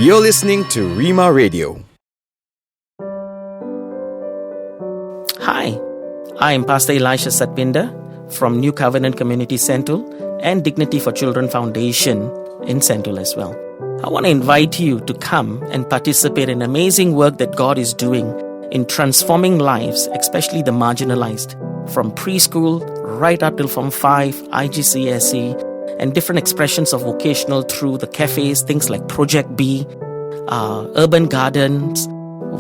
You're listening to Rhema Radio. Hi, I'm Pastor Elisha Satpinda from New Covenant Community Sentul and Dignity for Children Foundation in Sentul as well. I want to invite you to come and participate in amazing work that God is doing in transforming lives, especially the marginalized, from preschool right up till Form 5, IGCSE, and different expressions of vocational through the cafes, things like Project B, urban gardens,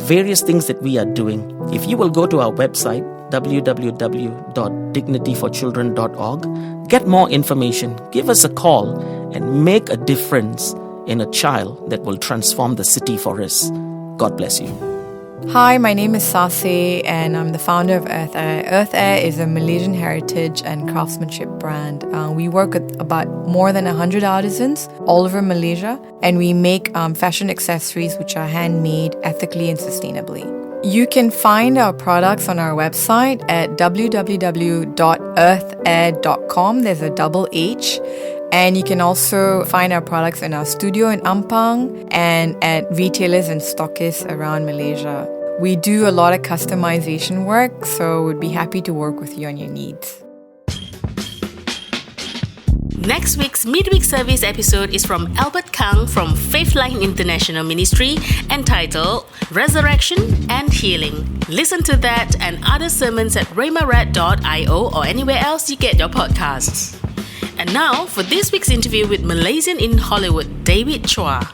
various things that we are doing. If you will go to our website, www.dignityforchildren.org, get more information, give us a call, and make a difference in a child that will transform the city for us. God bless you. Hi, my name is Sase and I'm the founder of Earth Air. Earth Air is a Malaysian heritage and craftsmanship brand. We work with about more than 100 artisans all over Malaysia, and we make fashion accessories which are handmade ethically and sustainably. You can find our products on our website at www.earthair.com. There's a double H. And you can also find our products in our studio in Ampang and at retailers and stockists around Malaysia. We do a lot of customization work, so we'd be happy to work with you on your needs. Next week's midweek service episode is from Albert Kang from Faithline International Ministry, entitled Resurrection and Healing. Listen to that and other sermons at rhemarad.io or anywhere else you get your podcasts. And now for this week's interview with Malaysian in Hollywood, David Chua.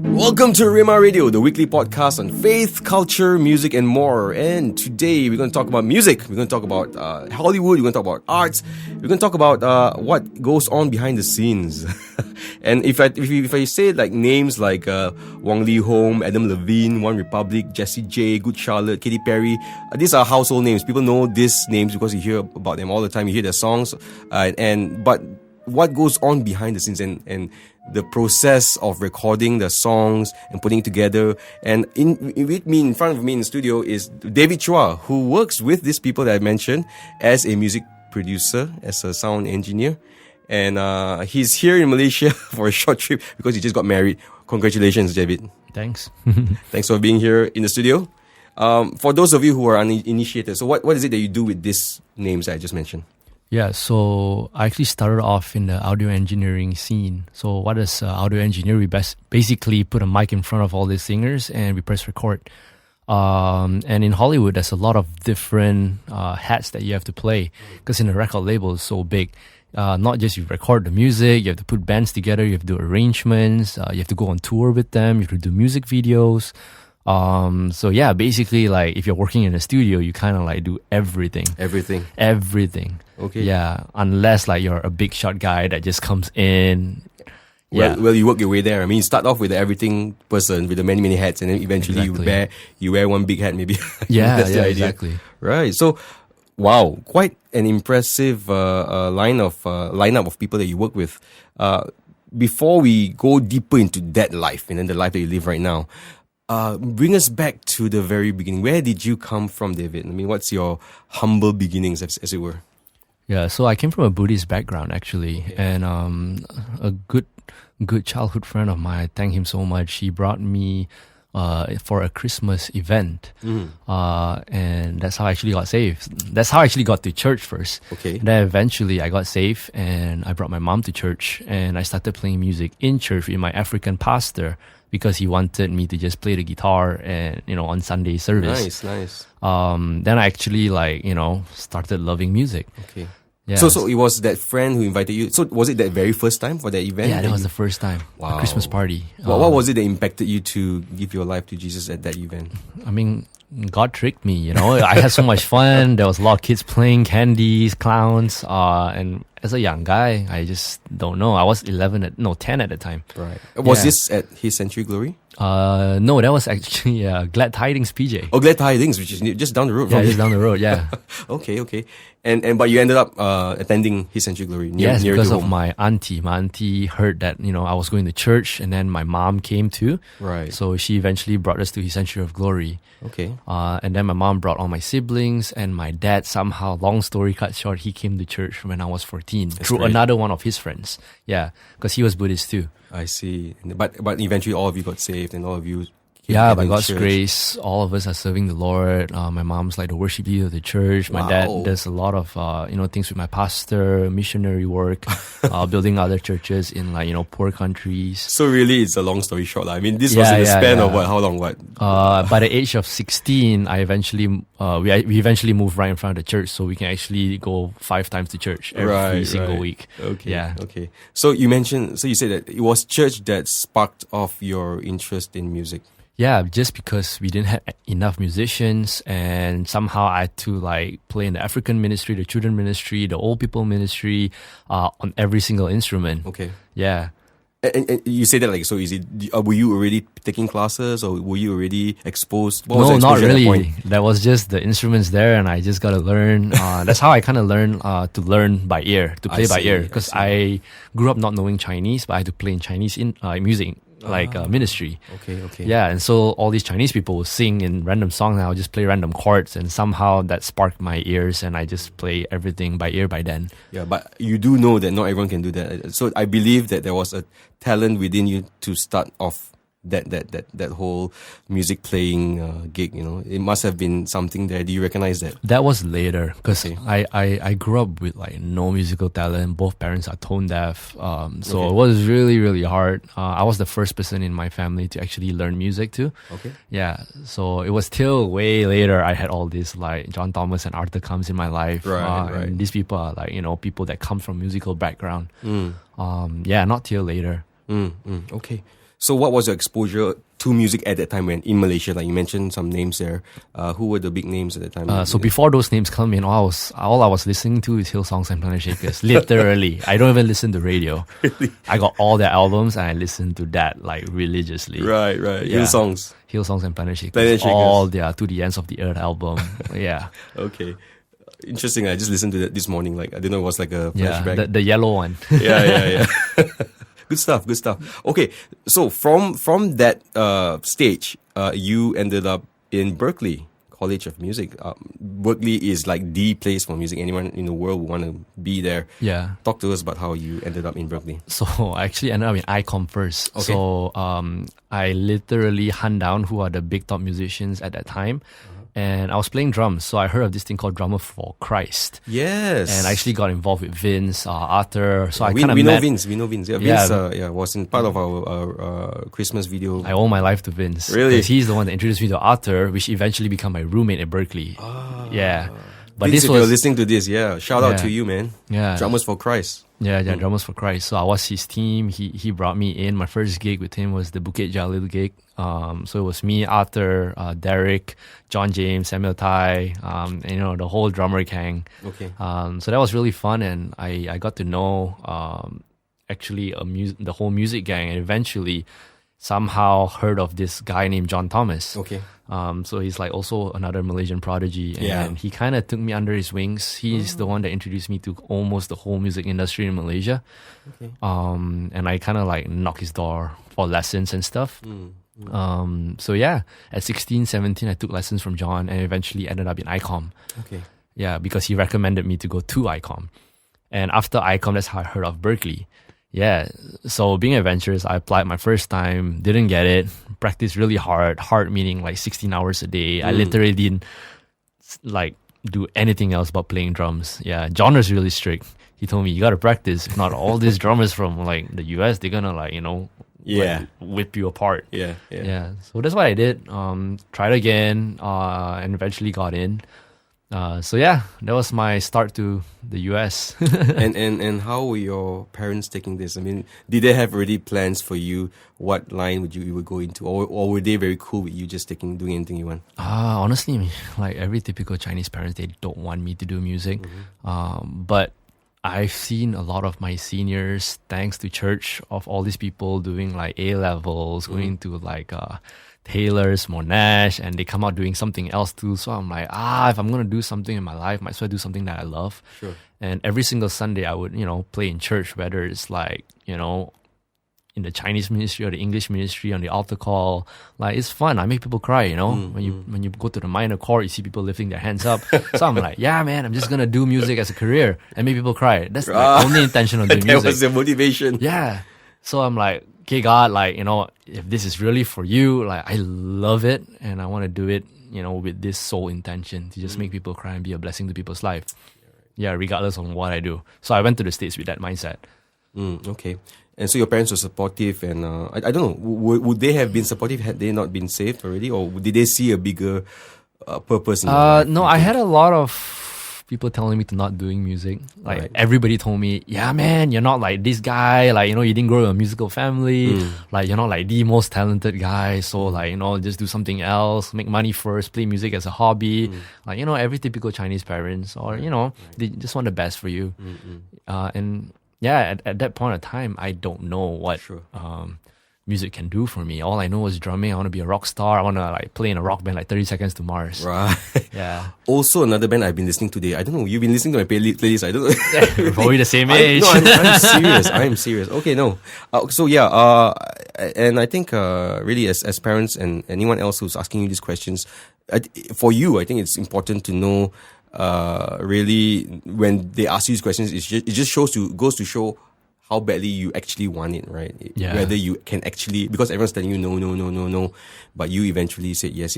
Welcome to Rhema Radio, the weekly podcast on faith, culture, music, and more. And today we're going to talk about music. We're going to talk about Hollywood. We're going to talk about arts. We're going to talk about what goes on behind the scenes. And if I say like names like Wong Lee Home, Adam Levine, One Republic, Jessie J, Good Charlotte, Katy Perry, these are household names. People know these names because you hear about them all the time. You hear their songs, but what goes on behind the scenes and the process of recording the songs and putting it together. And in front of me in the studio is David Chua, who works with these people that I mentioned as a music producer, as a sound engineer. And he's here in Malaysia for a short trip because he just got married. Congratulations, David. Thanks. Thanks for being here in the studio. For those of you who are uninitiated, so what is it that you do with these names that I just mentioned? Yeah, so I actually started off in the audio engineering scene. So what is audio engineer? We basically put a mic in front of all these singers and we press record. And in Hollywood, there's a lot of different hats that you have to play because in the record label is so big. Not just you record the music, you have to put bands together, you have to do arrangements, you have to go on tour with them, you have to do music videos. So yeah, basically like if you're working in a studio, you kind of like do everything. Everything. Okay. Yeah, unless like you're a big shot guy that just comes in. Yeah. Well, you work your way there. I mean, you start off with the everything person with the many hats, and then eventually you wear one big hat, maybe. Yeah, That's the idea. Exactly. Right. So, wow, quite an impressive lineup of people that you work with. Before we go deeper into that life and then the life that you live right now, bring us back to the very beginning. Where did you come from, David? I mean, what's your humble beginnings, as it were? Yeah, so I came from a Buddhist background actually, and a good childhood friend of mine, I thank him so much. He brought me for a Christmas event, and that's how I actually got saved. That's how I actually got to church first. Okay. And then eventually I got saved, and I brought my mom to church, and I started playing music in church with my African pastor, because he wanted me to just play the guitar and, on Sunday service. Nice. Then I actually started loving music. Okay. Yeah. So it was that friend who invited you. So was it that very first time for that event? Yeah, that was the first time. Wow. A Christmas party. What was it that impacted you to give your life to Jesus at that event? I mean, God tricked me, I had so much fun. There was a lot of kids playing, candies, clowns, and as a young guy, I just don't know. I was 10 at the time. Right. Was this at His Century Glory? No, that was actually Glad Tidings PJ. Oh, Glad Tidings, which is just down the road. Yeah, just down the road, yeah. Okay. But you ended up attending His Century Glory near because to of home. my auntie. My auntie heard that, I was going to church, and then my mom came too. Right. So she eventually brought us to His Century of Glory. Okay. And then my mom brought all my siblings, and my dad somehow, long story cut short, he came to church when I was 14. 16 through great. another one of his friends. Yeah, because he was Buddhist too. I see. But eventually all of you got saved and all of you... Yeah, by God's grace, all of us are serving the Lord. My mom's like the worship leader of the church. My dad does a lot of things with my pastor, missionary work, building other churches in poor countries. So really, it's a long story short. I mean, this was in the span of what? How long? What? By the age of 16, I eventually we eventually moved right in front of the church, so we can actually go 5 times to church every single week. Okay. Yeah. Okay. So you said that it was church that sparked off your interest in music. Yeah, just because we didn't have enough musicians, and somehow I had to play in the African ministry, the children ministry, the old people ministry, on every single instrument. Okay. Yeah. And you say that so easy. Were you already taking classes, or were you already exposed? What was No, the not exposure at that really. point? That was just the instruments there, and I just got to learn. That's how I kind of learned to learn by ear, to play by ear. Because I grew up not knowing Chinese, but I had to play in Chinese music. Ministry. Okay. Yeah, and so all these Chinese people would sing in random songs, and I would just play random chords, and somehow that sparked my ears, and I just play everything by ear by then. Yeah, but you do know that not everyone can do that. So I believe that there was a talent within you to start off that whole music playing gig. It must have been something there. Do you recognize that? That was later, because I grew up with no musical talent. Both parents are tone deaf, so it was really, really hard. I was the first person in my family to actually learn music too. Okay. Yeah, so it was till way later I had all this John Thomas and Arthur Combs in my life. Right. And these people are people that come from musical background. Not till later. Okay. So what was your exposure to music at that time when in Malaysia? Like you mentioned some names there. Who were the big names at the time? So before those names come in, all I was listening to is Hillsongs and Planet Shakers. Literally. I don't even listen to radio. Really? I got all their albums and I listened to that religiously. Right. Yeah. Hillsongs and Planet Shakers. All their To the Ends of the Earth album. Yeah. Okay. Interesting. I just listened to that this morning. I didn't know it was a flashback. Yeah, the yellow one. Yeah. Good stuff. Okay, so from that stage, you ended up in Berklee College of Music. Berklee is the place for music. Anyone in the world would want to be there. Yeah. Talk to us about how you ended up in Berklee. So I actually ended up in ICOM first. Okay. So I literally hunt down who are the big top musicians at that time. And I was playing drums, so I heard of this thing called Drummer for Christ. Yes. And I actually got involved with Vince, Arthur. So I kind of we met... know Vince. Yeah, Vince was in part of our Christmas video. I owe my life to Vince. Really? Because he's the one that introduced me to Arthur, which eventually became my roommate at Berklee. Yeah. But Vince, this if was... you're listening to this, shout out to you, man. Yeah. Drummers for Christ. Yeah, Drummers for Christ. So I was his team. He brought me in. My first gig with him was the Bukit Jalil gig. So it was me, Arthur, Derek, John James, Samuel Tai, and the whole drummer gang. Okay. So that was really fun, and I got to know actually the whole music gang, and eventually somehow heard of this guy named John Thomas. Okay. So he's also another Malaysian prodigy, and he kind of took me under his wings. He's the one that introduced me to almost the whole music industry in Malaysia. Okay. And I kind of knocked his door for lessons and stuff. So yeah, at 16, 17, I took lessons from John and eventually ended up in ICOM. Okay. Yeah, because he recommended me to go to ICOM. And after ICOM, that's how I heard of Berklee. Yeah, so being adventurous, I applied my first time, didn't get it, practiced really hard meaning 16 hours a day. I literally didn't do anything else but playing drums. Yeah, John was really strict. He told me, you gotta practice. If not, all these drummers from the US, they're gonna whip you apart. Yeah. So that's what I did. Tried again, and eventually got in. So yeah, that was my start to the US. and how were your parents taking this? I mean, did they have already plans for you? What line you would go into, or were they very cool with you just doing anything you want? Honestly, every typical Chinese parents, they don't want me to do music. But I've seen a lot of my seniors, thanks to church, of all these people doing A levels, going to Taylor's, Monash, and they come out doing something else too. So I'm if I'm going to do something in my life, might as well do something that I love. Sure. And every single Sunday I would, play in church, whether it's in the Chinese ministry or the English ministry on the altar call. Like, it's fun. I make people cry, you know. When you go to the minor chord, you see people lifting their hands up. So I'm like, yeah, man, I'm just gonna do music as a career and make people cry. That's the only intention of doing music. That was the motivation. Yeah. So I'm like, okay, God, like, you know, if this is really for you, like, I love it and I want to do it, you know, with this sole intention to just make people cry and be a blessing to people's life. Yeah, regardless of what I do. So I went to the States with that mindset. Okay. And so your parents were supportive, and I don't know, would they have been supportive had they not been saved already, or did they see a bigger purpose in your life? No, I had a lot of people telling me to not doing music. Like, everybody told me, yeah, man, you're not like this guy. Like, you know, you didn't grow in a musical family. Like, you're not like the most talented guy. So, like, you know, just do something else. Make money first. Play music as a hobby. Like, you know, every typical Chinese parents. Or, you know, they just want the best for you. And yeah, at that point of time, I don't know what music can do for me. All I know is drumming. I want to be a rock star. I want to like play in a rock band like 30 Seconds to Mars. Right. Yeah. Also, another band I've been listening to today. I don't know. You've been listening to my playlist. I don't know. We're probably the same age. I'm serious. I'm serious. Okay, no. So yeah. And I think really as parents and anyone else who's asking you these questions, for you, I think it's important to know. Really, when they ask you these questions, it just goes to show how badly you actually want it, right? Yeah. Whether you can actually, because everyone's telling you no, but you eventually said yes,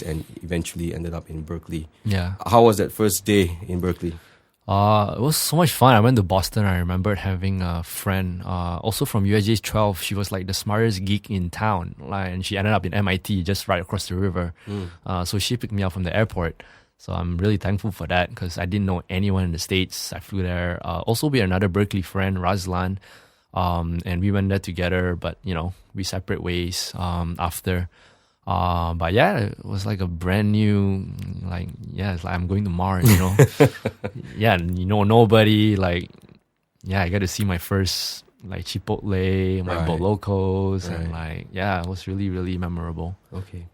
and eventually ended up in Berklee. Yeah. How was that first day in Berklee? It was so much fun. I went to Boston. I remembered having a friend, also from YBhg 12. She was like the smartest geek in town, and she ended up in MIT, just right across the river. So she picked me up from the airport. So I'm really thankful for that because I didn't know anyone in the States. I flew there. Also with another Berklee friend, Razlan, and we went there together. But you know, we separate ways after. But yeah, it was like a brand new, like, yeah, it's like I'm going to Mars, you know. Yeah, you know nobody. Like, yeah, I got to see my first like Chipotle, my Bolocos, and like, yeah, it was really, really memorable. Okay.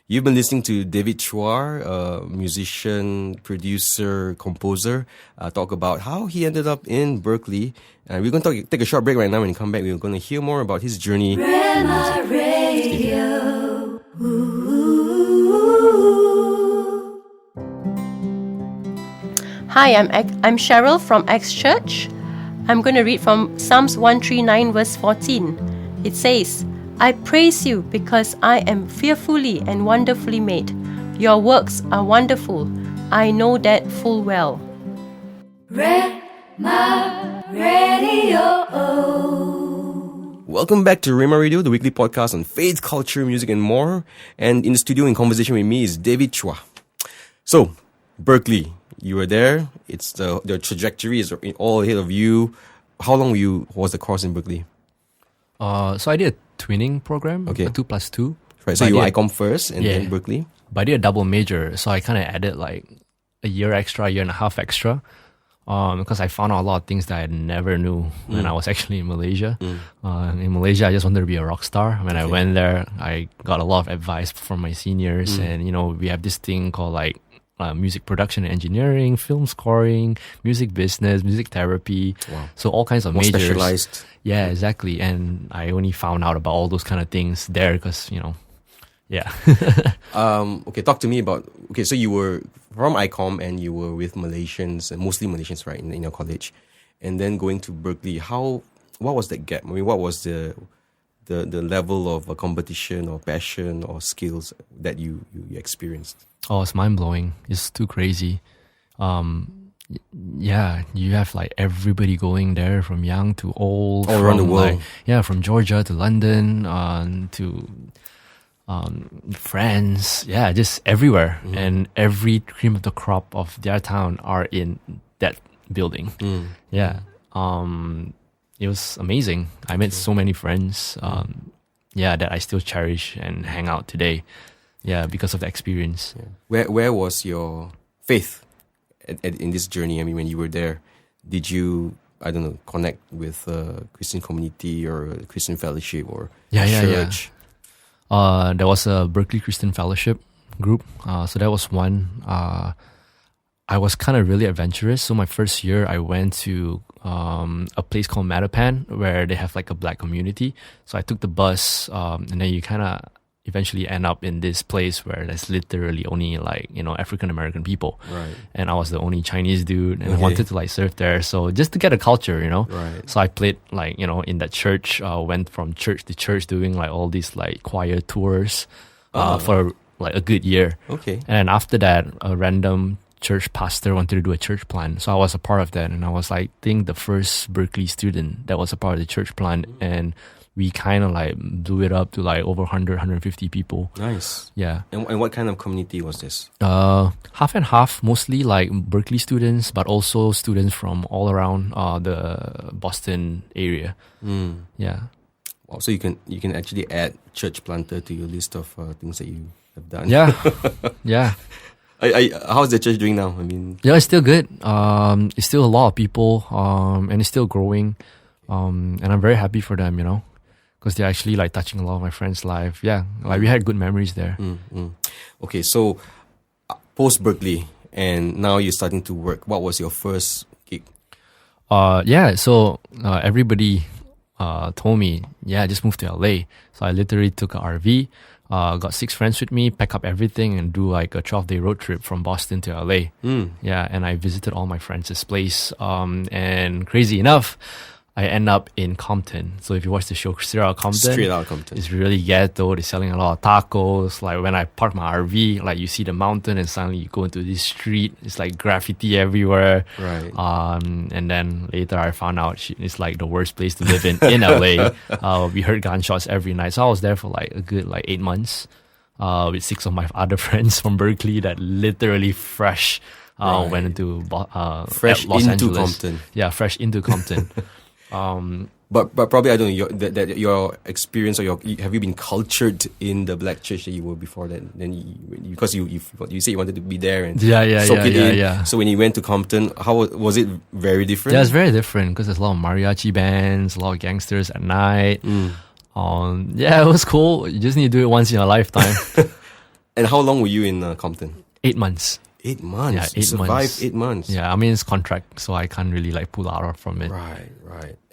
You've been listening to David Chua, musician, producer, composer, talk about how he ended up in Berklee. And we're going to take a short break right now. When we come back, we're going to hear more about his journey. Rhema Radio. Hi, I'm Cheryl from X Church. I'm going to read from Psalms 139 verse 14. It says, I praise you because I am fearfully and wonderfully made. Your works are wonderful. I know that full well. Rhema Radio. Welcome back to Rhema Radio, the weekly podcast on faith, culture, music, and more. And in the studio in conversation with me is David Chua. So, Berklee, you were there. It's the trajectory is all ahead of you. How long was the course in Berklee? So I did a twinning program, okay. A 2+2. Right, so you were ICOM first and then Berklee? But I did a double major, so I kind of added like a year and a half extra. Because I found out a lot of things that I never knew when I was actually in Malaysia. In Malaysia, I just wanted to be a rock star. When I went there, I got a lot of advice from my seniors. And, you know, we have this thing called like music production and engineering, film scoring, music business, music therapy. Wow. So all kinds of more majors. Specialized. Yeah, exactly. And I only found out about all those kind of things there because, you know, yeah. Okay, talk to me about, so you were from ICOM and you were with Malaysians, mostly Malaysians, right, in your college. And then going to Berklee, what was that gap? I mean, what was the level of competition or passion or skills that you experienced? Oh, it's mind-blowing. It's too crazy. Yeah, you have like everybody going there from young to old. All around the world. Like, from Georgia to London to France. Yeah, just everywhere. And every cream of the crop of their town are in that building. Yeah. It was amazing. I met so many friends. That I still cherish and hang out today. Yeah, because of the experience. Yeah. Where was your faith in this journey? I mean, when you were there, did you, I don't know, connect with a Christian community or a Christian fellowship or church? There was a Berklee Christian Fellowship group. So that was one. I was kind of really adventurous. So my first year, I went to a place called Matapan where they have like a black community. So I took the bus, and then you kind of eventually end up in this place where there's literally only like, African American people. Right. And I was the only Chinese dude, and I wanted to like serve there. So just to get a culture, Right. So I played like, in that church, went from church to church doing like all these like choir tours for like a good year. Okay. And after that, a random church pastor wanted to do a church plant. So I was a part of that. And I was like, I think the first Berklee student that was a part of the church plant. And we kind of like blew it up to like over 100, 150 people. Nice. Yeah. And what kind of community was this? Half and half, mostly like Berklee students, but also students from all around the Boston area. Yeah. Wow, so you can actually add church planter to your list of things that you have done. Yeah. Yeah. How's the church doing now? I mean, yeah, it's still good. It's still a lot of people, and it's still growing. And I'm very happy for them, because they're actually like touching a lot of my friends' life. Yeah, like we had good memories there. Okay, so post Berklee, and now you're starting to work. What was your first gig? So everybody told me, just move to LA. So I literally took an RV, got 6 friends with me, pack up everything and do like a 12-day road trip from Boston to LA. Yeah, and I visited all my friends' place. And crazy enough, I end up in Compton. So if you watch the show Straight Outta Compton, it's really ghetto. They're selling a lot of tacos. Like when I park my RV, like you see the mountain and suddenly you go into this street. It's like graffiti everywhere. Right. And then later I found out it's like the worst place to live in LA. We heard gunshots every night. So I was there for like a good 8 months with 6 of my other friends from Berklee that literally fresh went into fresh Los into Angeles. Compton. Yeah, fresh into Compton. But probably I don't know your experience, or have you been cultured in the black church that you were before that? Then because you said you wanted to be there and soak it in. So when you went to Compton, how was it? Very different. Yeah, it's very different because there's a lot of mariachi bands, a lot of gangsters at night. Yeah, it was cool. You just need to do it once in a lifetime. And how long were you in Compton? 8 months. 8 months. Yeah, 8 survived months. 8 months. Yeah, I mean it's contract, so I can't really like pull out from it. Right.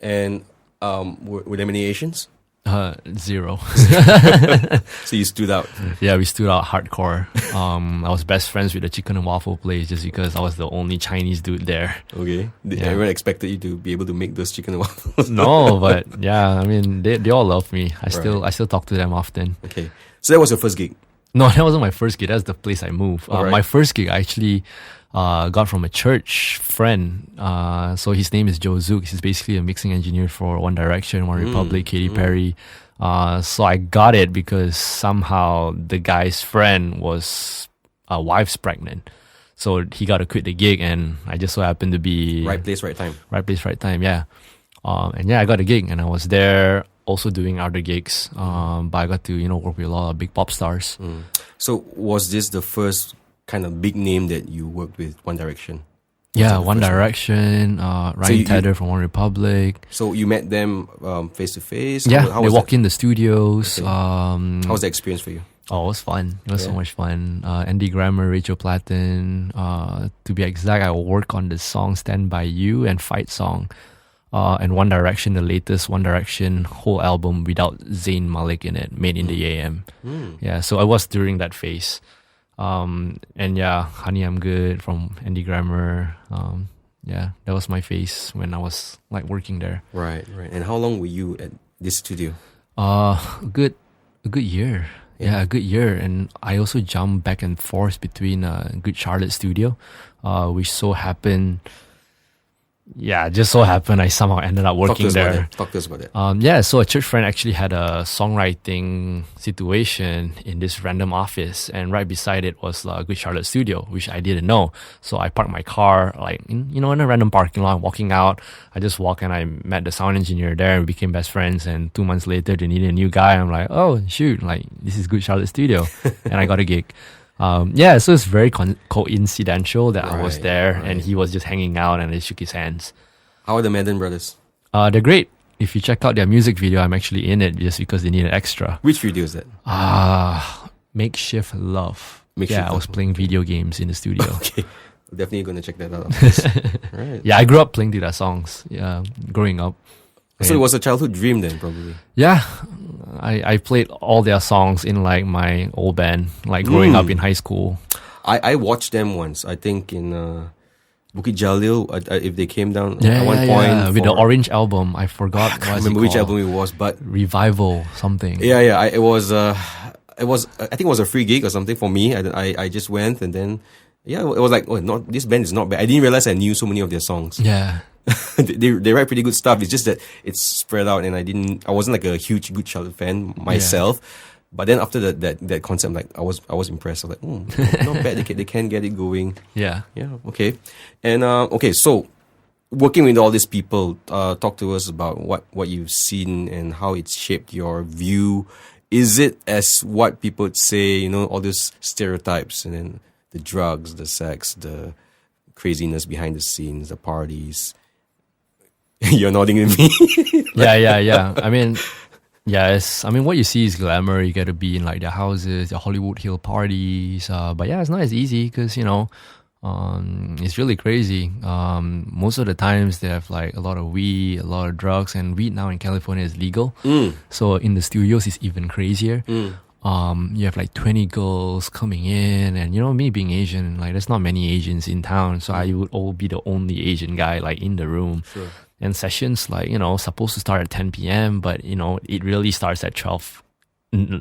And were there many Asians? 0. So you stood out. Yeah, we stood out hardcore. I was best friends with the chicken and waffle place just because I was the only Chinese dude there. Okay. Everyone expected you to be able to make those chicken and waffles. No, but yeah, I mean they all love me. I still talk to them often. Okay. So that was your first gig? No, that wasn't my first gig. That's the place I moved. My first gig I actually got from a church friend. So his name is Joe Zook. He's basically a mixing engineer for One Direction, One Republic, Katy Perry. So I got it because somehow the guy's friend was wife's pregnant. So he got to quit the gig, and I just so happened to be right place, right time. Right place, right time. Yeah. And yeah, I got a gig, and I was there also doing other gigs. But I got to work with a lot of big pop stars. So was this the first kind of big name that you worked with, One Direction? Yeah, One Direction, Ryan Tedder from One Republic. So you met them face to face? Yeah, they walk in the studios. Okay. How was the experience for you? Oh, it was fun. It was so much fun. Andy Grammer, Rachel Platten. To be exact, I work on the song Stand By You and Fight Song. And One Direction, the latest One Direction whole album without Zayn Malik in it, Made in the AM. Yeah, so I was during that phase. And yeah, Honey I'm Good from Andy Grammer. Yeah, that was my phase when I was like working there. Right. And how long were you at this studio? A good year. Yeah, a good year. And I also jumped back and forth between Good Charlotte studio, which just so happened I somehow ended up working there. Talk to us about that. So a church friend actually had a songwriting situation in this random office, and right beside it was Good Charlotte studio, which I didn't know. So I parked my car in a random parking lot, walking out. I just walked and I met the sound engineer there and we became best friends, and 2 months later they needed a new guy. I'm like, oh shoot, this is Good Charlotte studio. And I got a gig. So it's very coincidental that I was there and he was just hanging out and I shook his hands. How are the Madden brothers? They're great. If you check out their music video, I'm actually in it just because they need an extra. Which video is that? Makeshift Love. I was playing video games in the studio. Okay. Definitely going to check that out. Of course. Right. Yeah, I grew up playing to their songs. Yeah, growing up. So it was a childhood dream then, probably. Yeah, I played all their songs in like my old band, like growing up in high school. I watched them once. I think in Bukit Jalil, if they came down at one point. Yeah. With the orange album. I forgot. I can't remember which album it was, but Revival something. Yeah. It was. I think it was a free gig or something for me. I just went and then. Yeah, it was like, this band is not bad. I didn't realize I knew so many of their songs. Yeah. they write pretty good stuff. It's just that it's spread out, and I wasn't like a huge Good Child fan myself. Yeah. But then after that concept, like I was impressed. I was like, not bad. They can get it going. Yeah. Okay. And so working with all these people, talk to us about what you've seen and how it's shaped your view. Is it as what people say? All these stereotypes, and then the drugs, the sex, the craziness behind the scenes, the parties. You're nodding at me. Yeah. I mean, what you see is glamour. You get to be in like their houses, the Hollywood Hill parties. But yeah, it's not as easy because, it's really crazy. Most of the times they have like a lot of weed, a lot of drugs, and weed now in California is legal. So in the studios, it's even crazier. You have like 20 girls coming in, and me being Asian, like there's not many Asians in town, so I would all be the only Asian guy like in the room. Sure. And sessions like, supposed to start at 10 p.m, but it really starts at 12,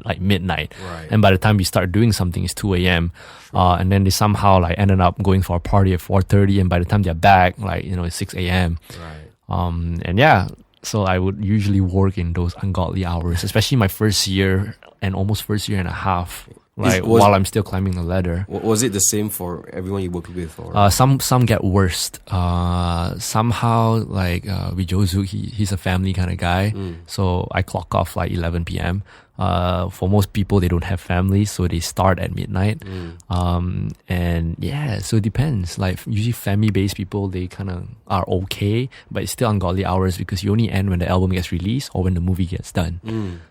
like midnight. Right. And by the time we start doing something, it's 2 a.m. Sure. And then they somehow like ended up going for a party at 4:30, and by the time they're back, like, it's 6 a.m. Right. And yeah, so I would usually work in those ungodly hours, especially my first year and almost first year and a half, while I'm still climbing the ladder. Was it the same for everyone you worked with? Or? Some get worse. Somehow, like YBhg, he's a family kind of guy, so I clock off like 11 p.m. For most people, they don't have families, so they start at midnight. And yeah, so it depends. Like usually family-based people, they kind of are okay, but it's still ungodly hours because you only end when the album gets released or when the movie gets done.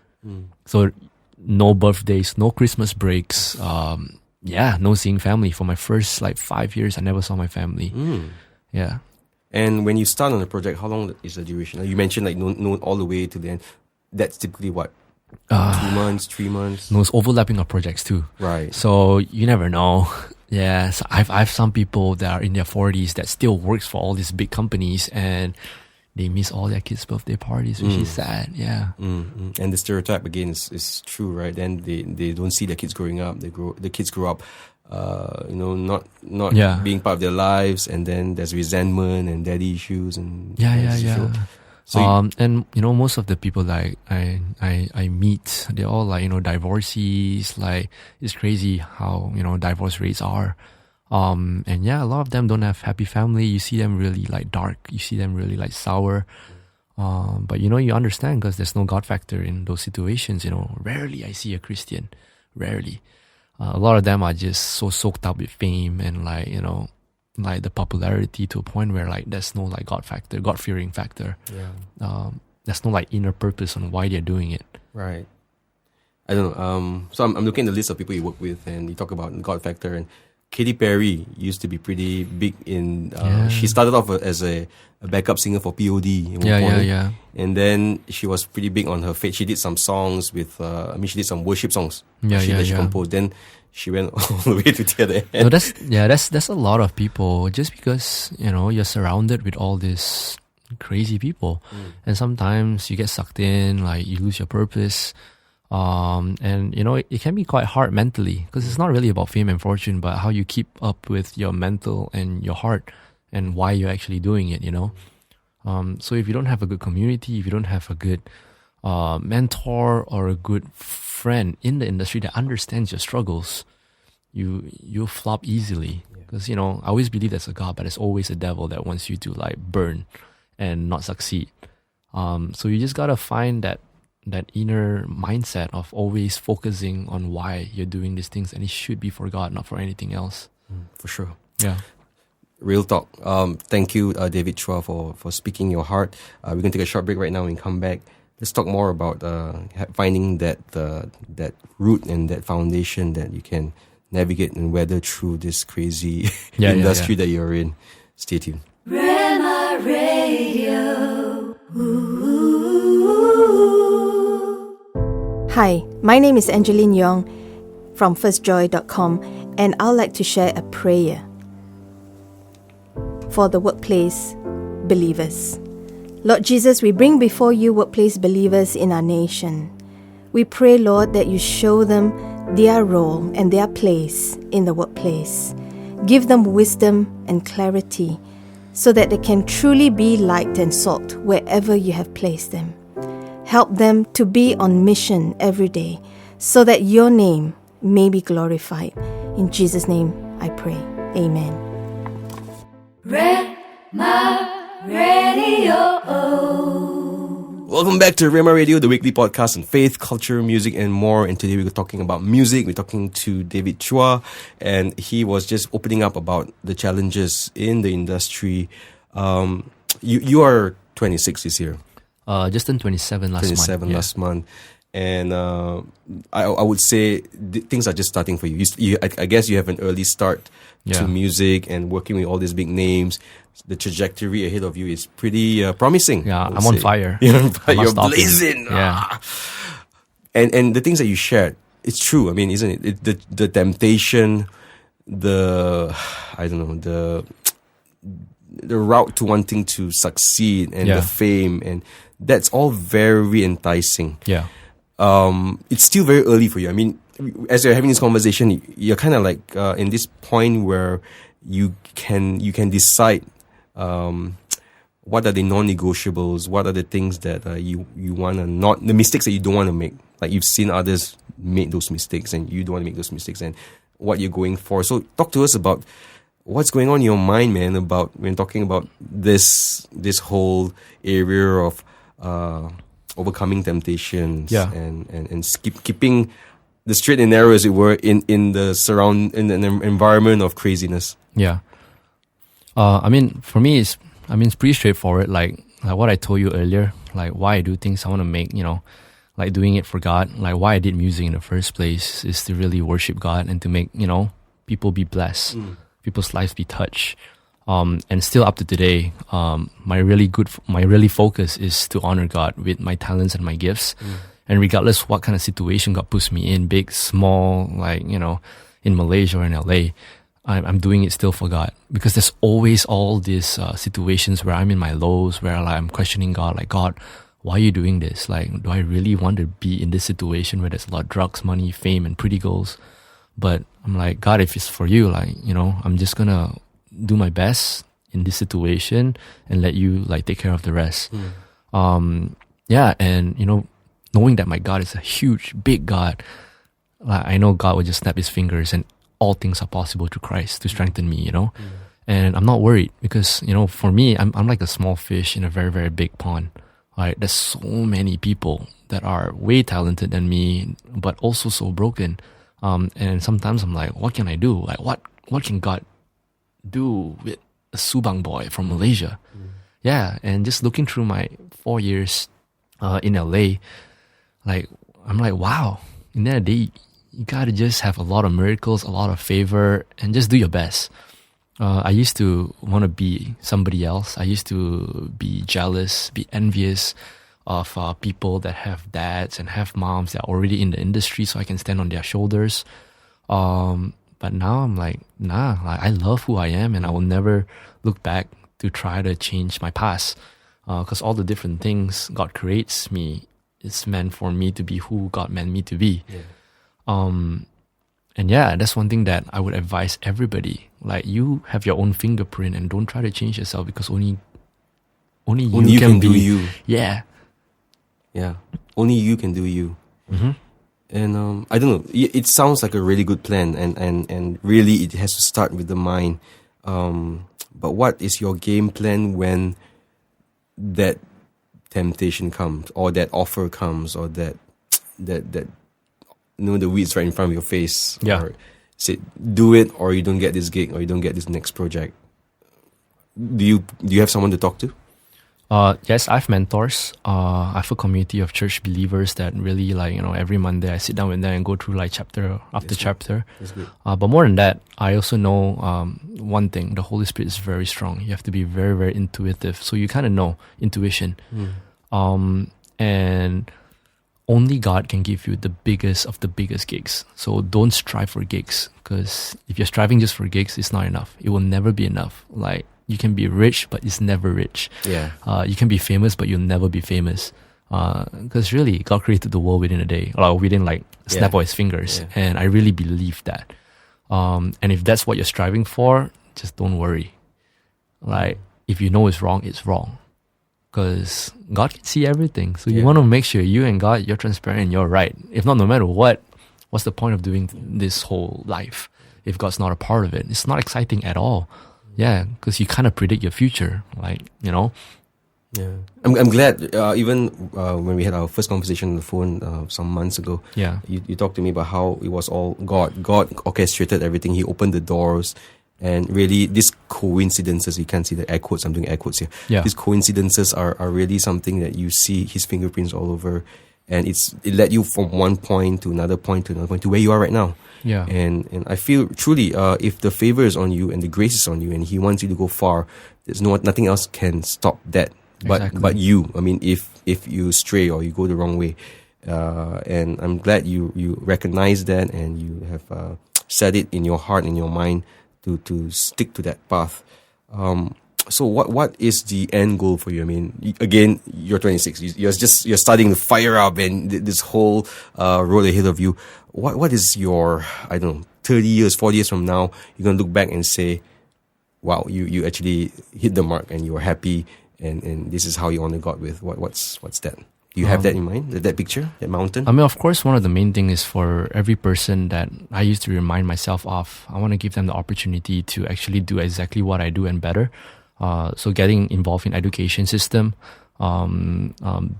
So no birthdays, no Christmas breaks. No seeing family. For my first like 5 years, I never saw my family. Yeah. And when you start on a project, how long is the duration? You mentioned like no all the way to the end. That's typically what? 2 months, 3 months? No, it's overlapping of projects too. Right. So you never know. Yeah. So I've some people that are in their 40s that still works for all these big companies, and they miss all their kids' birthday parties, which is sad. Yeah. And the stereotype again is true, right? Then they don't see their kids growing up. The kids grow up, not being part of their lives, and then there's resentment and daddy issues and So and most of the people like I meet, they're all like divorcees. Like it's crazy how divorce rates are. And yeah, a lot of them don't have happy family. You see them really like dark. You see them really like sour. But you understand because there's no God factor in those situations. Rarely I see a Christian. Rarely. A lot of them are just so soaked up with fame and like the popularity to a point where like there's no like God factor, God fearing factor. Yeah. There's no like inner purpose on why they're doing it. Right. I don't know. So I'm looking at the list of people you work with, and you talk about God factor, and Katy Perry used to be pretty big in. She started off as a backup singer for POD. Yeah. And then she was pretty big on her faith. She did some songs with. She did some worship songs. She composed. Then she went all the way to the other end. No, that's a lot of people. Just because you're surrounded with all these crazy people, and sometimes you get sucked in, like you lose your purpose. And it can be quite hard mentally because it's not really about fame and fortune, but how you keep up with your mental and your heart and why you're actually doing it. So if you don't have a good community, if you don't have a good mentor or a good friend in the industry that understands your struggles, you'll flop easily. Because I always believe there's a God, but there's always a devil that wants you to like burn and not succeed. So you just gotta find that inner mindset of always focusing on why you're doing these things, and it should be for God, not for anything else. For sure. Yeah. Real talk. Thank you, David Chua, for speaking your heart. We're going to take a short break right now and come back. Let's talk more about finding that root and that foundation that you can navigate and weather through this crazy industry that you're in. Stay tuned. Rhema Radio. Hi, my name is Angeline Yong from firstjoy.com, and I'd like to share a prayer for the workplace believers. Lord Jesus, we bring before you workplace believers in our nation. We pray, Lord, that you show them their role and their place in the workplace. Give them wisdom and clarity so that they can truly be light and salt wherever you have placed them. Help them to be on mission every day so that your name may be glorified. In Jesus' name I pray. Amen. Rhema Radio. Welcome back to Rhema Radio, the weekly podcast on faith, culture, music, and more. And today we're talking about music. We're talking to David Chua, and he was just opening up about the challenges in the industry. You are 26 this year. Just turned 27 last month. And I would say things are just starting for you. I guess you have an early start to music and working with all these big names. The trajectory ahead of you is pretty promising. Yeah, I'm on fire. You're blazing. Yeah. And the things that you shared, it's true. I mean, isn't it? The temptation, the route to wanting to succeed and the fame, and that's all very enticing. Yeah. It's still very early for you. I mean, as you're having this conversation, you're kind of like in this point where you can decide what are the non-negotiables, what are the things that you want to not, the mistakes that you don't want to make. Like you've seen others make those mistakes and you don't want to make those mistakes, and what you're going for. So talk to us about what's going on in your mind, man, about when talking about this whole area of overcoming temptations and keeping the straight and narrow, as it were, in an environment of craziness. Yeah. I mean, for me, it's pretty straightforward. Like what I told you earlier, like why I do things I want to make, like doing it for God. Like why I did music in the first place is to really worship God and to make, people be blessed, people's lives be touched. And still up to today, my really focus is to honor God with my talents and my gifts. And regardless what kind of situation God puts me in, big, small, like, in Malaysia or in LA, I'm doing it still for God, because there's always all these situations where I'm in my lows, where like, I'm questioning God, like, God, why are you doing this? Like, do I really want to be in this situation where there's a lot of drugs, money, fame, and pretty girls? But I'm like, God, if it's for you, like, I'm just gonna do my best in this situation and let you like take care of the rest. And knowing that my God is a huge, big God, like, I know God will just snap his fingers and all things are possible through Christ to strengthen me, and I'm not worried because, for me, I'm like a small fish in a very, very big pond. Right? There's so many people that are way talented than me, but also so broken. And sometimes I'm like, what can I do? Like, what can God do with a Subang boy from Malaysia? Yeah, and just looking through my 4 years in LA, like, I'm like, wow, in that day, you gotta just have a lot of miracles, a lot of favor, and just do your best. I used to want to be somebody else. I used to be jealous, be envious of people that have dads and have moms that are already in the industry so I can stand on their shoulders. But now I'm like, nah, like, I love who I am and I will never look back to try to change my past. Because all the different things God creates me, it's meant for me to be who God meant me to be. And that's one thing that I would advise everybody. Like, you have your own fingerprint and don't try to change yourself, because only you can do you. Yeah. Only you can do you. And I don't know. It sounds like a really good plan, and really it has to start with the mind. But what is your game plan when that temptation comes, or that offer comes, or that the weeds right in front of your face? Yeah. Or say, do it, or you don't get this gig, or you don't get this next project. Do you have someone to talk to? Yes, I have mentors. I have a community of church believers that really every Monday I sit down with them and go through chapter after chapter. That's good. But more than that, I also know one thing: the Holy Spirit is very strong. You have to be very, very intuitive. So you kind of know intuition, and only God can give you the biggest of the biggest gigs. So don't strive for gigs, because if you're striving just for gigs, it's not enough. It will never be enough. You can be rich, but it's never rich. Yeah. You can be famous, but you'll never be famous. Because really, God created the world within a day, or within snap of His fingers. Yeah. And I really believe that. And if that's what you're striving for, just don't worry. If you know it's wrong, it's wrong. Because God can see everything. So you want to make sure you and God, you're transparent, you're right. If not, no matter what's the point of doing this whole life if God's not a part of it? It's not exciting at all. Yeah, because you kind of predict your future, Yeah, I'm glad. Even when we had our first conversation on the phone some months ago, you talked to me about how it was all God. God orchestrated everything. He opened the doors, and really, these coincidences, you can't see the air quotes. I'm doing air quotes here. Yeah. These coincidences are really something that you see His fingerprints all over, and it led you from one point to another point to another point to where you are right now. Yeah. And I feel truly, if the favor is on you and the grace is on you, and He wants you to go far, there's nothing else can stop that. But you. I mean, if you stray or you go the wrong way, and I'm glad you recognize that, and you have set it in your heart and your mind to stick to that path. So what is the end goal for you? I mean, again, you're 26. You're starting to fire up, and this whole road ahead of you. What is your 30 years, 40 years from now? You're gonna look back and say, "Wow, you actually hit the mark, and you were happy, and this is how you honor God with." What's that? Do you have that in mind? That picture, that mountain? I mean, of course, one of the main things is for every person that I used to remind myself of, I want to give them the opportunity to actually do exactly what I do and better. So getting involved in education system,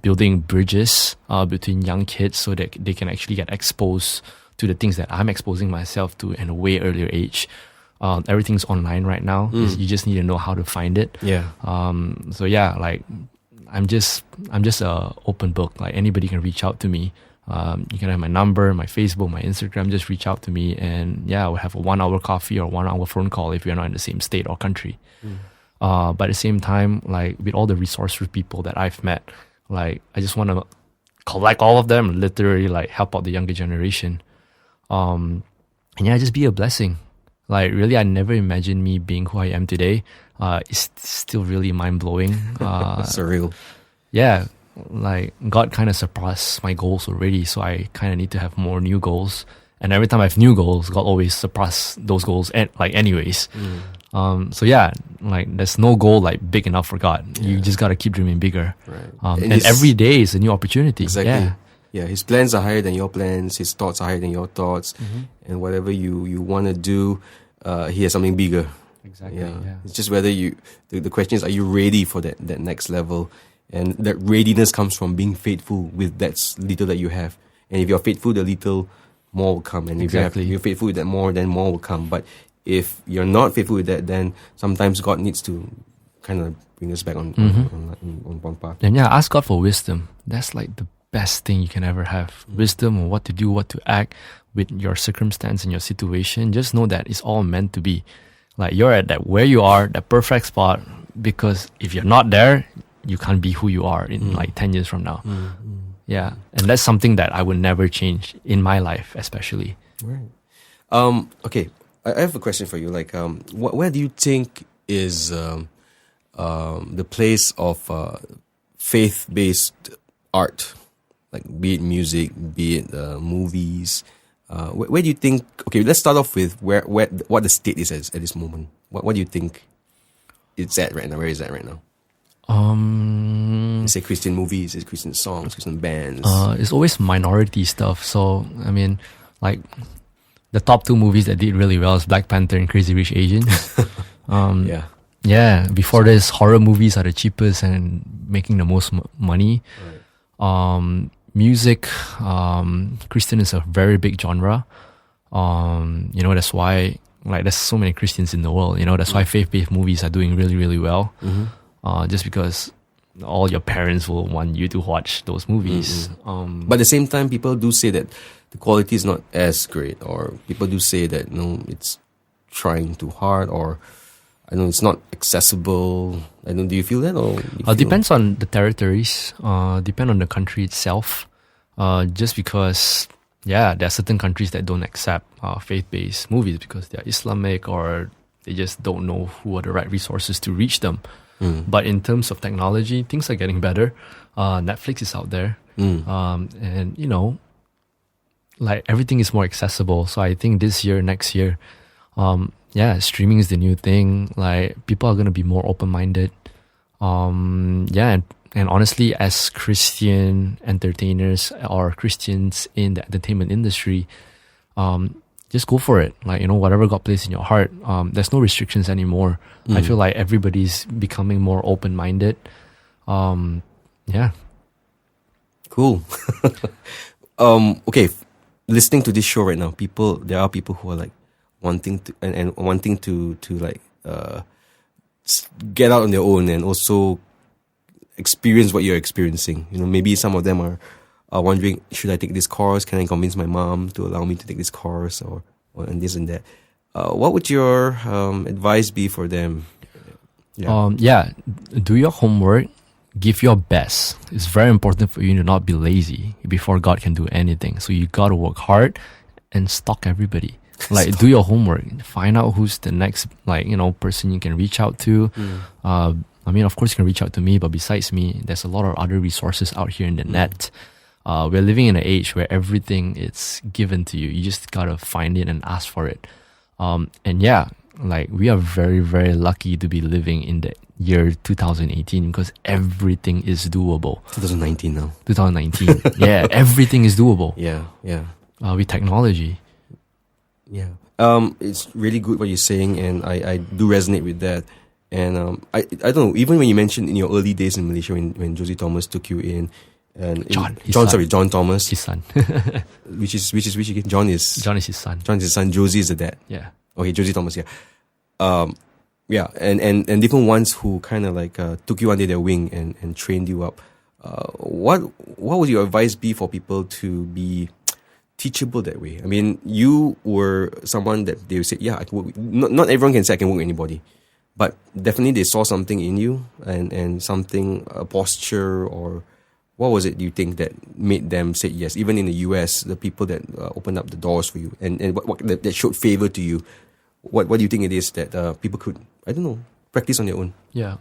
building bridges between young kids so that they can actually get exposed to the things that I'm exposing myself to in a way earlier age. Everything's online right now. You just need to know how to find it. Yeah. So yeah, I'm just a open book. Anybody can reach out to me. You can have my number, my Facebook, my Instagram. Just reach out to me, and we'll have a 1 hour coffee or 1 hour phone call if you're not in the same state or country. But at the same time, with all the resourceful people that I've met, I just want to collect all of them, literally help out the younger generation. And just be a blessing. Really, I never imagined me being who I am today. It's still really mind-blowing. Surreal. Yeah, God kind of surpassed my goals already, so I kind of need to have more new goals. And every time I have new goals, God always surpasses those goals anyways. So there's no goal big enough for God. You just got to keep dreaming bigger. Right. And every day is a new opportunity. Exactly. Yeah, His plans are higher than your plans. His thoughts are higher than your thoughts. And whatever you want to do, He has something bigger. Exactly. Yeah. It's just whether the question is, are you ready for that next level? And that readiness comes from being faithful with that little that you have. And if you're faithful, the little, more will come. And if you're faithful with that more, then more will come. But if you're not faithful with that, then sometimes God needs to kind of bring us back on one path. And ask God for wisdom. That's the best thing you can ever have. Wisdom on what to do, what to act with your circumstance and your situation. Just know that it's all meant to be. You're at that where you are, that perfect spot, because if you're not there, you can't be who you are in 10 years from now. Yeah. And that's something that I would never change in my life, especially. Right. Okay. I have a question for you. Where do you think is the place of faith-based art? Be it music, be it movies. Where do you think? Okay, let's start off with what the state is at this moment. What do you think it's at right now? Where is that right now? Say Christian movies, it's Christian songs, Christian bands. It's always minority stuff. So I mean, the top 2 movies that did really well is Black Panther and Crazy Rich Asians. Yeah. Before this, horror movies are the cheapest and making the most money. Right. Music, Christian is a very big genre. That's why there's so many Christians in the world. That's why faith-based movies are doing really, really well. Just because all your parents will want you to watch those movies. But at the same time, people do say that the quality is not as great, or people do say that it's trying too hard, or I know it's not accessible. I know. Do you feel that, or depends on the territories. Depend on the country itself. Just because, there are certain countries that don't accept faith-based movies because they're Islamic, or they just don't know who are the right resources to reach them. But in terms of technology, things are getting better. Netflix is out there, and like everything is more accessible. So I think this year, next year, streaming is the new thing. Like people are gonna be more open-minded. And honestly, as Christian entertainers or Christians in the entertainment industry, just go for it. Like, whatever God placed in your heart, there's no restrictions anymore. I feel like everybody's becoming more open-minded. Cool. Okay, listening to this show right now, there are people who are like wanting to like get out on their own and also experience what you're experiencing. Maybe some of them are wondering, should I take this course? Can I convince my mom to allow me to take this course, or and this and that? What would your advice be for them? Do your homework. Give your best. It's very important for you to not be lazy before God can do anything. So you got to work hard and stalk everybody. Like, do your homework. Find out who's the next, person you can reach out to. Of course you can reach out to me, but besides me, there's a lot of other resources out here in the net. We're living in an age where everything is given to you. You just gotta find it and ask for it. We are very, very lucky to be living in the year 2018 because everything is doable. 2019 now. 2019. Yeah, everything is doable. Yeah. With technology. Yeah. It's really good what you're saying, and I do resonate with that. And I don't know, even when you mentioned in your early days in Malaysia when Josie Thomas took you in, and John Thomas, his son. which again? John is his son. John is his son. Josie is the dad. Yeah. Okay, Josie Thomas. Yeah. And different ones who kind of like took you under their wing and trained you up. What would your advice be for people to be teachable that way? I mean, you were someone that they would say, I can work with. Not everyone can say I can work with anybody. But definitely they saw something in you and something, a posture, or what was it you think that made them say yes? Even in the US, the people that opened up the doors for you and what that showed favor to you, what do you think it is that people could, practice on their own? Yeah.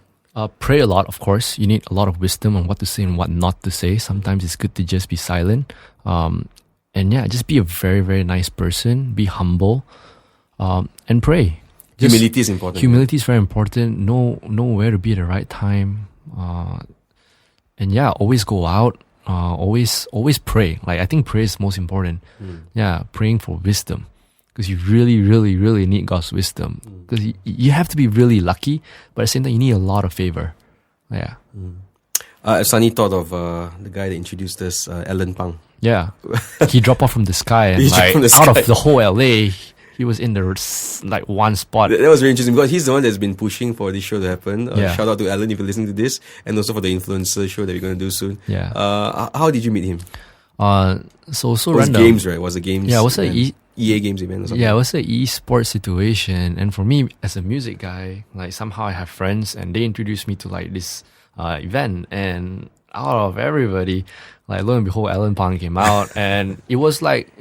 Pray a lot, of course. You need a lot of wisdom on what to say and what not to say. Sometimes it's good to just be silent. Just be a very, very nice person. Be humble and pray. Humility is important. Humility is very important. Know where to be at the right time. Always go out. Always pray. Like, I think prayer is most important. Praying for wisdom. Because you really, really, really need God's wisdom. Because you have to be really lucky, but at the same time, you need a lot of favor. Yeah. Sunny thought of the guy that introduced us, Alan Pang. Yeah. He dropped off from the sky and out of the whole LA, he was in the one spot. That was very interesting because he's the one that's been pushing for this show to happen. Shout out to Alan if you're listening to this, and also for the influencer show that we're going to do soon. Yeah. How did you meet him? So it was random. Games, right? Was it games? Yeah, it was an EA Games event or something? Yeah, it was an e-sports situation. And for me, as a music guy, somehow I have friends and they introduced me to this event. And out of everybody, lo and behold, Alan Pang came out, and it was like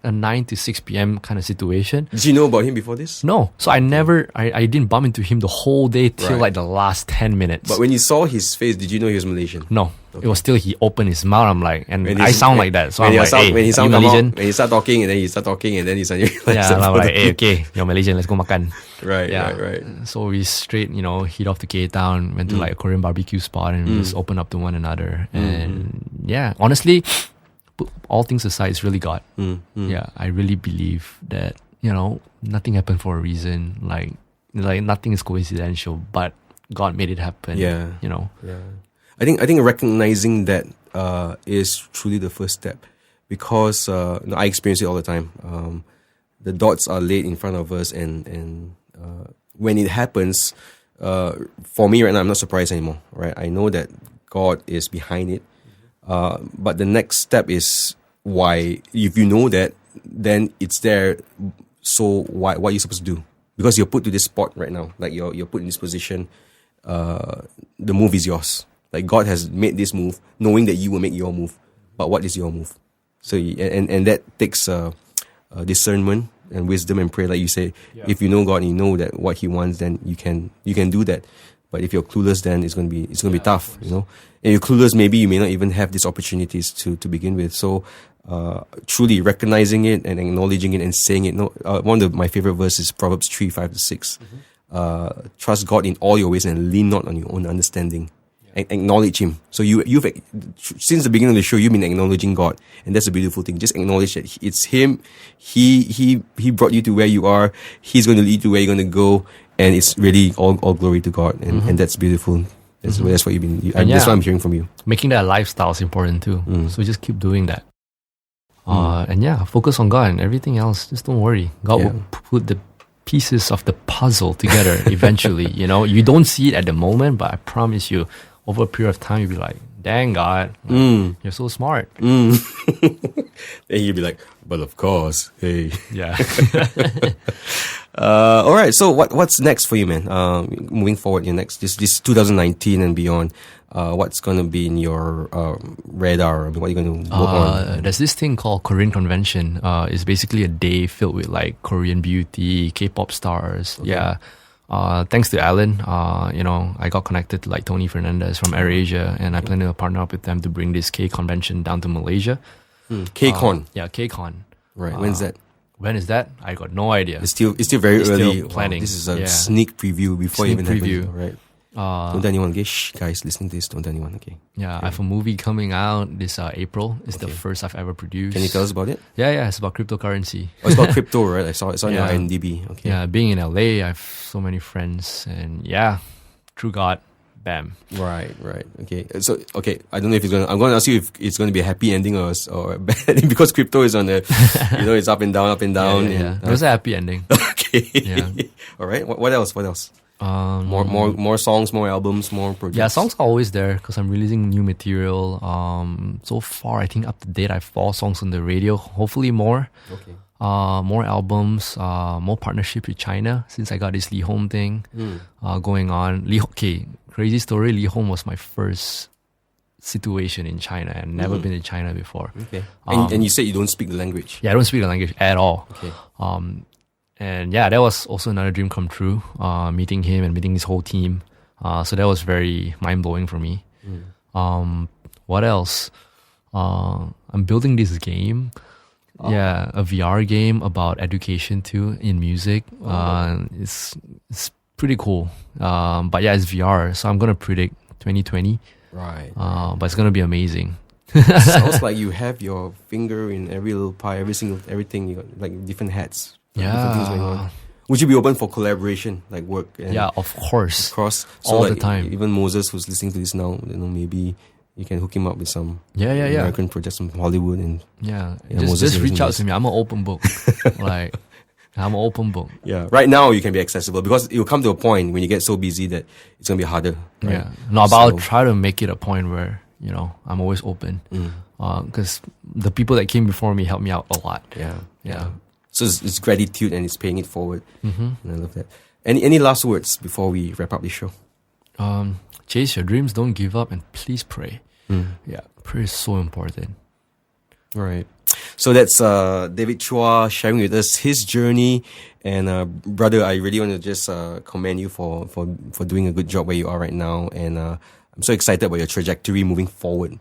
a 9 to 6 p.m. kind of situation. Did you know about him before this? No, so I didn't bump into him the whole day till the last 10 minutes. But when you saw his face, did you know he was Malaysian? No, it was still he opened his mouth. I'm like, and I sound like that, so I'm like, hey, when he sound Malaysian? When he start talking, and then he start talking, and then he suddenly realized. Yeah, I'm like, hey, okay, you're Malaysian, let's go makan. Right. So we straight, head off to K-Town, went to a Korean barbecue spot, and we just opened up to one another. And honestly, put all things aside, it's really God. Yeah, I really believe that, nothing happened for a reason. Like nothing is coincidental, but God made it happen. Yeah. I think recognizing that is truly the first step, because I experience it all the time. The dots are laid in front of us, and when it happens, for me right now, I'm not surprised anymore. Right, I know that God is behind it. But the next step is why. If you know that, then it's there. So what are you supposed to do? Because you're put to this spot right now. Like you're put in this position. The move is yours. Like God has made this move, knowing that you will make your move. But what is your move? So and that takes discernment and wisdom and prayer. Like you say, if you know God and you know that what He wants, then you can do that. But if you're clueless, then it's gonna be tough, you know. And you're clueless, maybe you may not even have these opportunities to begin with. So truly recognizing it and acknowledging it and saying it. One of my favorite verses is Proverbs 3:5-6. Trust God in all your ways and lean not on your own understanding. Acknowledge Him. So you've since the beginning of the show, you've been acknowledging God, and that's a beautiful thing. Just acknowledge that it's Him. He brought you to where you are. He's going to lead you where you're going to go, and it's really all glory to God, and that's beautiful. That's what you've been. That's what I'm hearing from you. Making that a lifestyle is important too. So just keep doing that. And focus on God, and everything else, just don't worry. God will put the pieces of the puzzle together eventually. You know, you don't see it at the moment, but I promise you, over a period of time, you'll be like, dang God, you're so smart. Then you'll be like, but of course, hey. Yeah. All right, so what's next for you, man? Moving forward, this 2019 and beyond, what's going to be in your radar? I mean, what are you going to work on? There's this thing called Korean Convention. It's basically a day filled with like Korean beauty, K-pop stars. Okay. Yeah. Thanks to Alan, I got connected to like Tony Fernandez from AirAsia, and I plan to partner up with them to bring this K convention down to Malaysia. K-Con. K-Con. Right. When's that? When is that? I got no idea. It's still very early. Still planning. This is a sneak preview before sneak even preview. Happens, right? Don't tell anyone, okay? Shh, guys, listening to this, don't tell anyone, okay? Yeah, I have a movie coming out this April. It's the first I've ever produced. Can you tell us about it? Yeah, it's about cryptocurrency. Oh, it's about crypto, right? I saw it on your IMDb. Okay. Yeah, being in LA, I have so many friends, and true God, bam. Right. Okay. So, I don't know if I'm going to ask you if it's going to be a happy ending or a bad ending, because crypto is on the, it's up and down. Yeah. There's a happy ending. Okay. Yeah. All right. What else? More songs, more albums, more projects. Yeah, songs are always there because I'm releasing new material. So far, I think up to date, I have 4 songs on the radio. Hopefully more. Okay. More albums, more partnership with China since I got this Lee Home thing going on. Crazy story. Lee Home was my first situation in China. I've never been to China before. Okay. And you said you don't speak the language. Yeah, I don't speak the language at all. Okay. And that was also another dream come true, meeting him and meeting his whole team. So that was very mind-blowing for me. What else? I'm building this game. Yeah, a VR game about education too in music. It's pretty cool. But it's VR, so I'm gonna predict 2020. Right. But it's gonna be amazing. Sounds like you have your finger in every little pie, everything. You got like different hats. Different things going on. Would you be open for collaboration, like work? Of course. So all like, the time. Even Moses, who's listening to this now, maybe you can hook him up with some American projects from Hollywood and just reach out to me. I'm an open book. I'm an open book. Yeah. Right now you can be accessible because it will come to a point when you get so busy that it's gonna be harder. Right? Yeah. No, but I'll try to make it a point where I'm always open. Because the people that came before me helped me out a lot. Yeah. So it's gratitude and it's paying it forward. And I love that. Any last words before we wrap up the show? Chase your dreams, don't give up, and please pray. Yeah, prayer is so important. Right. So that's David Chua sharing with us his journey. And brother, I really want to just commend you for doing a good job where you are right now. And I'm so excited about your trajectory moving forward.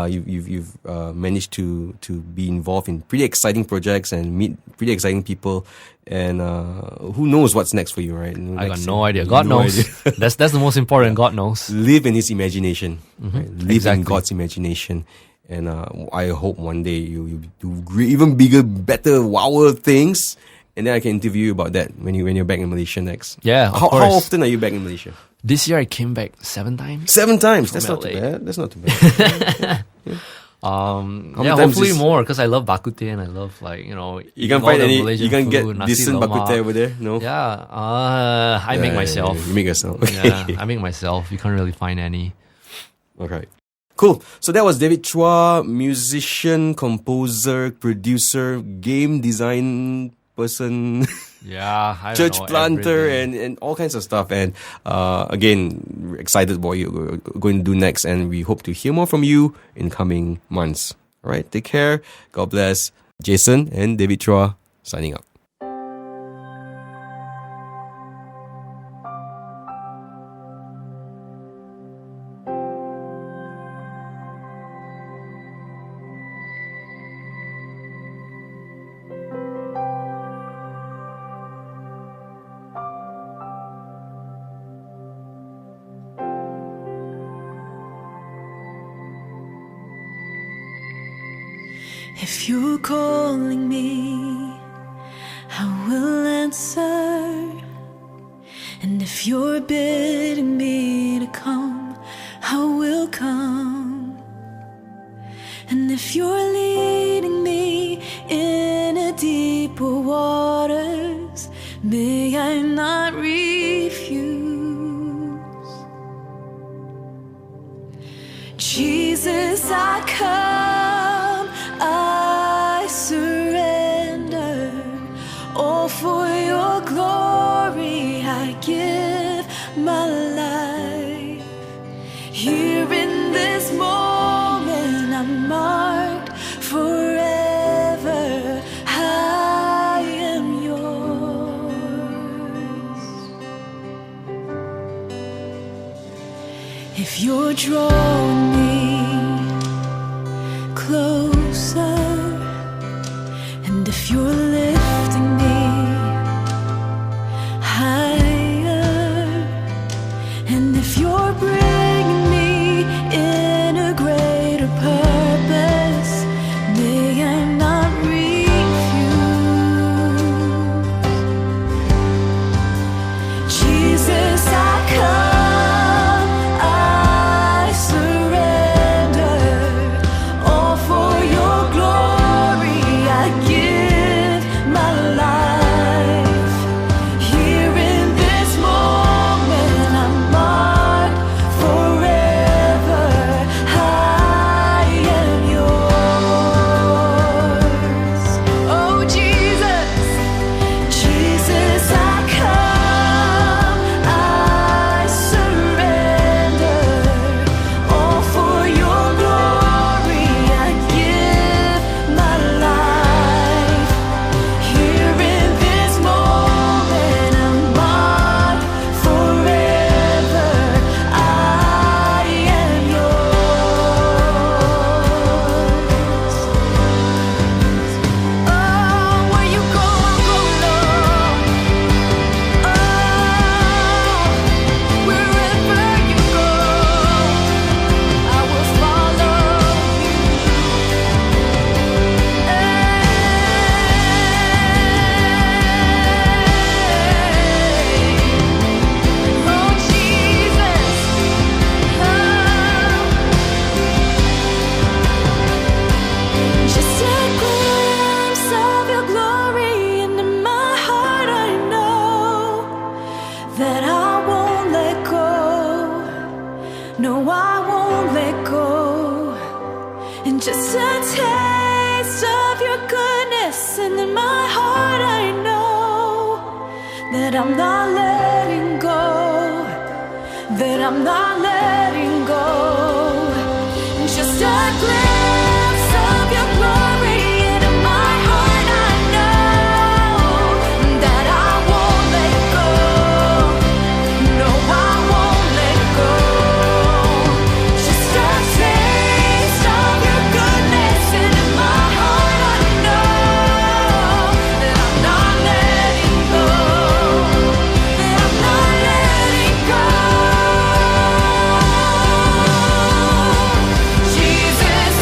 You've managed to be involved in pretty exciting projects and meet pretty exciting people, and who knows what's next for you, right? I got no idea. God knows. That's the most important. God knows. Live in His imagination. Right? Live in God's imagination, and I hope one day you do even bigger, better, wower things, and then I can interview you about that when you're back in Malaysia next. Yeah. How often are you back in Malaysia? This year I came back 7 times. 7 times. That's not too bad. Hopefully more because I love bak kut teh and I love you can find you can get decent bak kut teh over there. No. Yeah. I make myself. You make yourself. Okay. Yeah, I make myself. You can't really find any. Okay. Cool. So that was David Chua, musician, composer, producer, game design person, Yeah, I don't church know, planter, everything. and all kinds of stuff. And again, we're excited what you're going to do next, and we hope to hear more from you in coming months. All right, take care. God bless. Jason and David Chua signing out. If you're calling me, I will answer. And if you're bidding me to come, I will come. And if you're leading me in a deeper waters, may I not refuse. Jesus, I come, I surrender. All for your glory, I give my life. Here in this moment, I'm marked forever. I am yours. If you're drawing me closer, and if you're lifting me higher, and if you're bringing me in a greater purpose, may I not refuse. Jesus, I come, I surrender. All for your glory, I give my life. Here in this moment, I'm marked forever. I am yours. Oh Jesus, Jesus, I come, I surrender. All for your glory, I give my life. Here in this moment, I'm marked forever. I am yours. Oh, where you go, I'll go, Lord. Oh, wherever you go, I will follow you. Oh, Jesus, just a glimpse of your glory, and in my heart I know that I won't let go. No, I won't let go. And just a taste of your goodness, and in my heart I know that I'm not letting go, that I'm not letting go. And just a glimpse of your glory, and in my heart I know that I won't let go. No, I won't let go. Just a taste of your goodness, and in my heart I know that I'm not letting go, that I'm not letting go. Jesus,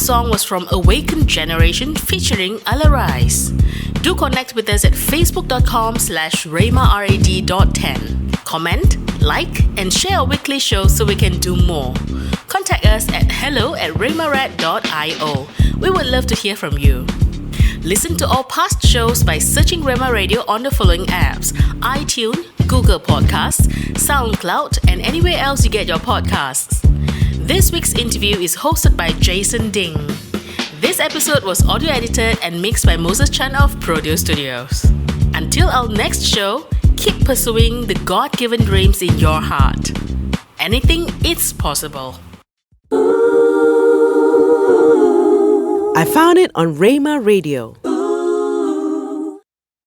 song was from Awakened Generation featuring Alarise. Do connect with us at facebook.com/rhemarad.10. Comment, like, and share our weekly show so we can do more. Contact us at hello@rhemarad.io. We would love to hear from you. Listen to all past shows by searching Rhema Radio on the following apps: iTunes, Google Podcasts, SoundCloud, and anywhere else you get your podcasts. This week's interview is hosted by Jason Ding. This episode was audio edited and mixed by Moses Chan of Prodeo Studios. Until our next show, keep pursuing the God-given dreams in your heart. Anything is possible. I found it on Rhema Radio.